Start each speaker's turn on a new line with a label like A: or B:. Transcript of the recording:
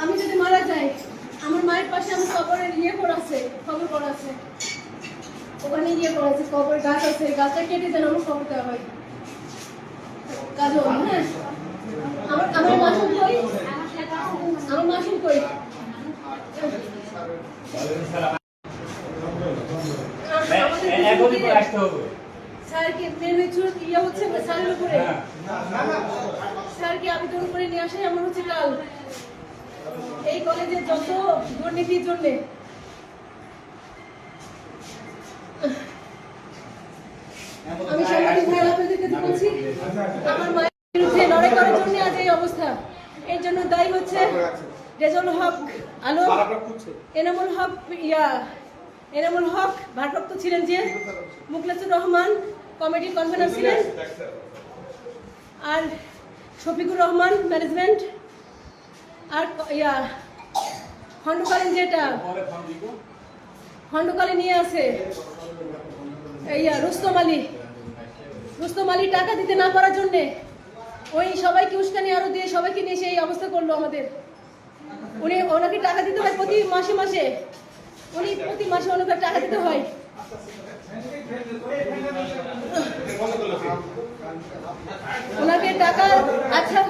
A: আমি যদি মারা যাই, আমার মায়ের পাশে আমার কবরের করা আছে, খবর করা আছে, ওখানে করা আছে, কবর গাছ আছে, গাছটা কেটে যেন আমার খবর দেওয়া হয়। কাজল, হ্যাঁ, আমার মাসুম কই, আমার মাসুম কই। স্যার কি হচ্ছে স্যারের উপরে, স্যার কি আবেদন করে নিয়ে আসে এমন হচ্ছে কাল এই কলেজের যত দুর্নীতির জন্য আমি সাংবাদিক ভাই আপনাদেরকে বলছি, আমার মায়ের বিরুদ্ধে লড়াই করার জন্য আজ এই অবস্থা। এর জন্য দায়ী হচ্ছে রেজাউল হক আলম, এনামুল হক ভারপ্রাপ্ত ছিলেন, যে মুখলেসুর রহমান কমিটির কনভেনার ছিলেন, আর শফিকুর রহমান ম্যানেজমেন্ট, আর খণ্ডকালীন যেটা খণ্ডকালীন নিয়ে আছে রুস্তম আলী টাকা দিতে না পারার জন্য ওই সবাইকে উস্কানি আরো দিয়ে সবাইকে নিয়ে সেই অবস্থা করলো আমাদের। ওনাকে টাকা দিতে হয় প্রতি মাসে, প্রতি মাসে ওনাকে টাকা দিতে হয়। ওনাকে টাকা, আচ্ছা